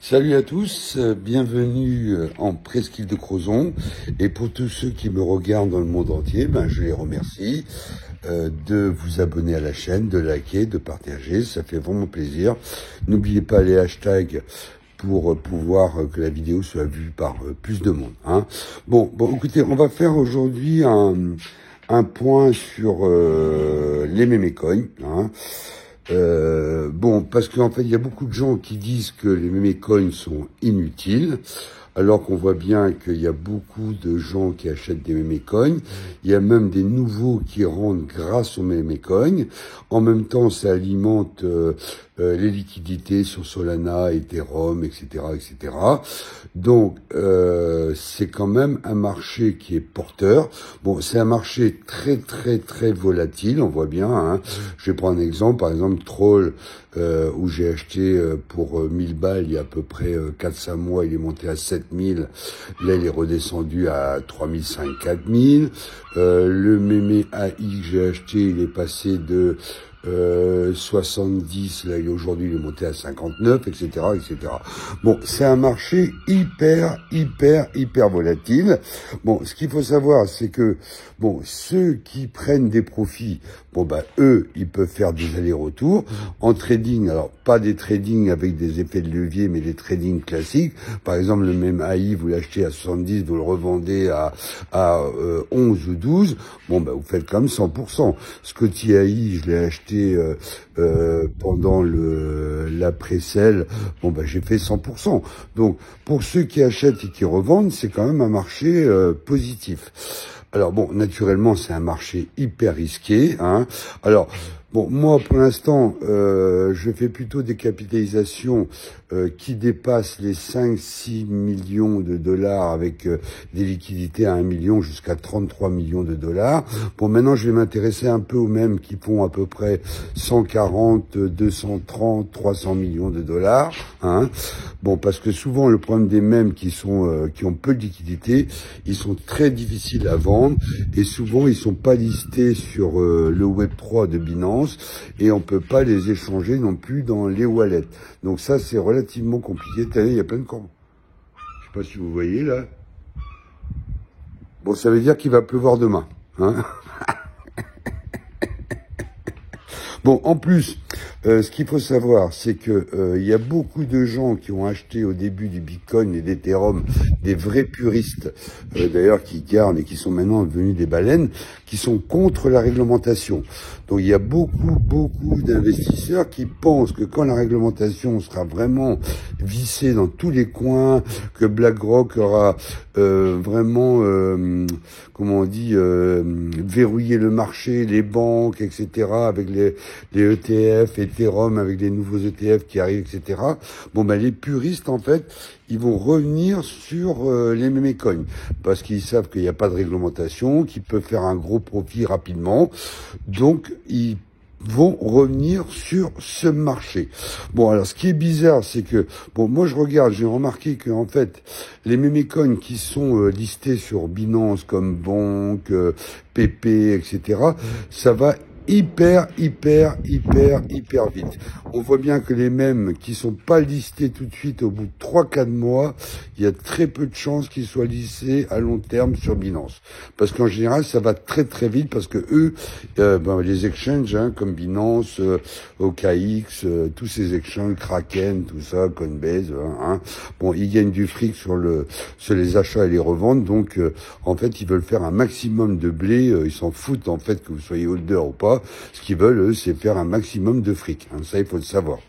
Salut à tous, bienvenue en Presqu'île de Crozon. Et pour tous ceux qui me regardent dans le monde entier, je les remercie de vous abonner à la chaîne, de liker, de partager, ça fait vraiment plaisir. N'oubliez pas les hashtags pour pouvoir que la vidéo soit vue par plus de monde. Bon, écoutez, on va faire aujourd'hui un point sur les mémécoins. Parce qu'en fait, il y a beaucoup de gens qui disent que les mémécoins sont inutiles, alors qu'on voit bien qu'il y a beaucoup de gens qui achètent des mémécoins. Il y a même des nouveaux qui rentrent grâce aux mémécoins. En même temps, ça alimente les liquidités sur Solana, Ethereum, etc., etc. Donc, c'est quand même un marché qui est porteur. Bon, c'est un marché très, très, très volatile, on voit bien. Je vais prendre un exemple, par exemple, Troll, où j'ai acheté pour 1000 balles il y a à peu près 4-5 mois, il est monté à 7000. Là, il est redescendu à 3500, 4000. Le mémé AI que j'ai acheté, il est passé de 70, là aujourd'hui il est monté à 59, etc., etc. Bon, c'est un marché hyper volatile. Bon, ce qu'il faut savoir, c'est que ceux qui prennent des profits, eux, ils peuvent faire des allers-retours en trading. Alors, pas des tradings avec des effets de levier, mais des tradings classiques. Par exemple, le même AI, vous l'achetez à 70, vous le revendez à 11 ou 12. Vous faites comme 100%. Scotty AI, je l'ai acheté pendant la pré-sell, j'ai fait 100%. Donc, pour ceux qui achètent et qui revendent, c'est quand même un marché positif. Alors naturellement, c'est un marché hyper risqué. Alors, moi, pour l'instant, je fais plutôt des capitalisations qui dépassent les 5-6 millions de dollars avec des liquidités à 1 million jusqu'à 33 millions de dollars. Maintenant, je vais m'intéresser un peu aux mêmes qui font à peu près 140, 230, 300 millions de dollars. Parce que souvent, le problème des mêmes qui ont peu de liquidités, ils sont très difficiles à vendre et souvent, ils sont pas listés sur le Web3 de Binance. Et on peut pas les échanger non plus dans les wallets. Donc ça, c'est relativement compliqué. T'as vu, il y a plein de camps. Je sais pas si vous voyez, là. Bon, ça veut dire qu'il va pleuvoir demain. En plus, ce qu'il faut savoir, c'est que il y a beaucoup de gens qui ont acheté au début du Bitcoin et d'Ethereum, des vrais puristes, d'ailleurs qui gardent et qui sont maintenant devenus des baleines, qui sont contre la réglementation. Donc il y a beaucoup d'investisseurs qui pensent que quand la réglementation sera vraiment vissée dans tous les coins, que BlackRock aura vraiment, verrouillé le marché, les banques, etc., avec les ETF, Ethereum, avec les nouveaux ETF qui arrivent, etc. Les puristes, en fait, ils vont revenir sur les mémécoins parce qu'ils savent qu'il n'y a pas de réglementation, qu'ils peuvent faire un gros profit rapidement. Donc, ils vont revenir sur ce marché. Alors, ce qui est bizarre, c'est que, moi, je regarde, j'ai remarqué que, en fait, les mémécoins qui sont listés sur Binance comme Bonk, PP, etc., ça va hyper vite. On voit bien que les mêmes qui sont pas listés tout de suite au bout de 3-4 mois, il y a très peu de chances qu'ils soient listés à long terme sur Binance. Parce qu'en général, ça va très vite parce que eux, les exchanges, comme Binance, OKX, tous ces exchanges, Kraken, tout ça, Coinbase, ils gagnent du fric sur les achats et les reventes. Donc, en fait, ils veulent faire un maximum de blé. Ils s'en foutent, en fait, que vous soyez holder ou pas. Ce qu'ils veulent, eux, c'est faire un maximum de fric. Ça, il faut le savoir.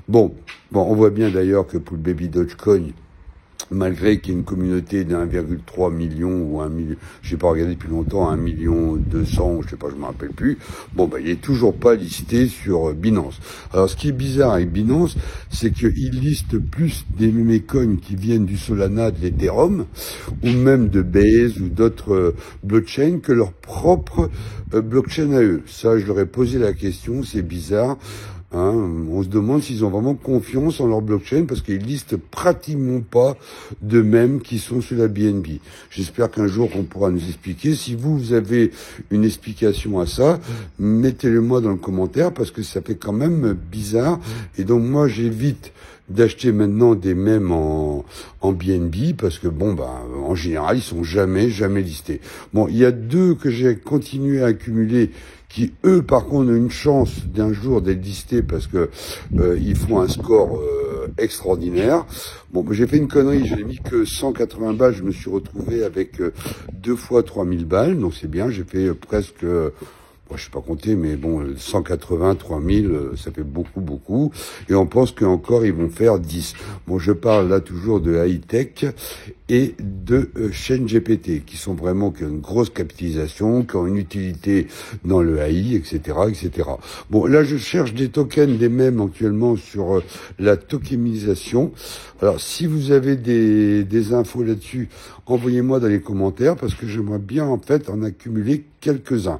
On voit bien d'ailleurs que pour le Baby Dogecoin, malgré qu'il y ait une communauté d'1,3 million ou 1 million, je sais pas regardé depuis longtemps, 1 million 200, je sais pas, je me rappelle plus. Il est toujours pas listé sur Binance. Alors, ce qui est bizarre avec Binance, c'est qu'ils listent plus des mémécoins qui viennent du Solana, de l'Ethereum, ou même de Base ou d'autres blockchains que leur propre blockchain à eux. Ça, je leur ai posé la question, c'est bizarre. Hein, on se demande s'ils ont vraiment confiance en leur blockchain parce qu'ils listent pratiquement pas de mèmes qui sont sur la BNB. J'espère qu'un jour on pourra nous expliquer. Si vous avez une explication à ça, mettez-le moi dans le commentaire parce que ça fait quand même bizarre. Et donc moi j'évite d'acheter maintenant des mèmes en BNB parce que bon en général ils sont jamais listés. Bon, il y a deux que j'ai continué à accumuler qui eux par contre ont une chance d'un jour d'être listés parce que ils font un score extraordinaire. Bon, j'ai fait une connerie, j'ai mis que 180 balles, je me suis retrouvé avec 2 fois 3000 balles, donc c'est bien, j'ai fait presque bon, je sais pas compter, mais bon, 180, 3000, ça fait beaucoup. Et on pense qu'encore, ils vont faire 10. Bon, je parle là toujours de high-tech et de chaîne GPT, qui sont vraiment, qui ont une grosse capitalisation, qui ont une utilité dans le AI, etc., etc. Bon, là, je cherche des tokens, des mèmes actuellement sur la tokenisation. Alors, si vous avez des infos là-dessus, envoyez-moi dans les commentaires, parce que j'aimerais bien, en fait, en accumuler quelques-uns.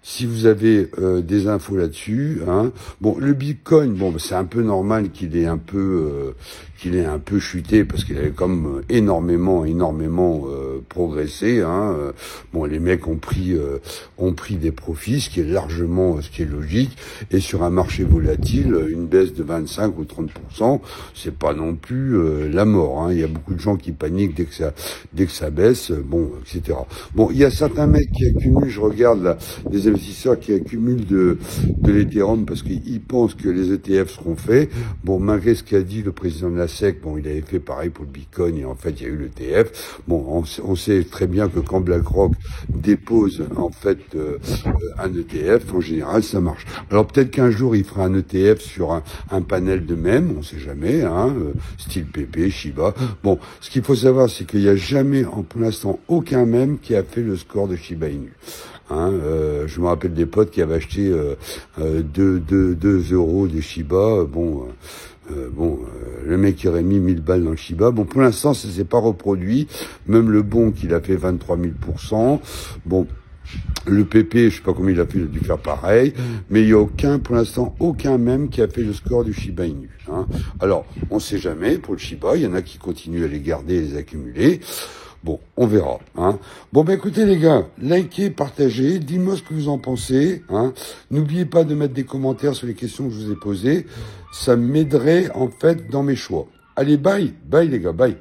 Si vous avez des infos là-dessus, hein. Bon, le Bitcoin, bon, c'est un peu normal qu'il ait un peu chuté parce qu'il avait comme énormément progressé. Hein. Bon, les mecs ont pris des profits, ce qui est logique. Et sur un marché volatile, une baisse de 25 ou 30%, c'est pas non plus la mort. Hein. Il y a beaucoup de gens qui paniquent dès que ça baisse, bon, etc. Bon, il y a certains mecs qui accumulent, je regarde là, des investisseurs qui accumulent de l'Ethereum parce qu'ils pensent que les ETF seront faits. Bon, malgré ce qu'a dit le président de la SEC, bon, il avait fait pareil pour le Bitcoin et en fait, il y a eu l'ETF. Bon, on sait très bien que quand BlackRock dépose en fait un ETF, en général, ça marche. Alors peut-être qu'un jour, il fera un ETF sur un panel de mèmes, on sait jamais, hein, style PP, Shiba. Bon, ce qu'il faut savoir, c'est qu'il n'y a jamais, pour l'instant, aucun mème qui a fait le score de Shiba Inu. Hein, je me rappelle des potes qui avaient acheté 2 euros des Shiba. Bon, le mec qui aurait mis 1000 balles dans le Shiba. Bon, pour l'instant, ça s'est pas reproduit. Même le bon qu'il a fait 23 000%. Bon, le PP, je sais pas combien il a fait, il a dû faire pareil. Mais il y a pour l'instant, aucun même qui a fait le score du Shiba Inu. Hein. Alors, on sait jamais pour le Shiba. Il y en a qui continuent à les garder et les accumuler. Bon, on verra. Hein. Bon, écoutez les gars, likez, partagez, dites-moi ce que vous en pensez. Hein. N'oubliez pas de mettre des commentaires sur les questions que je vous ai posées. Ça m'aiderait en fait dans mes choix. Allez, bye les gars, bye.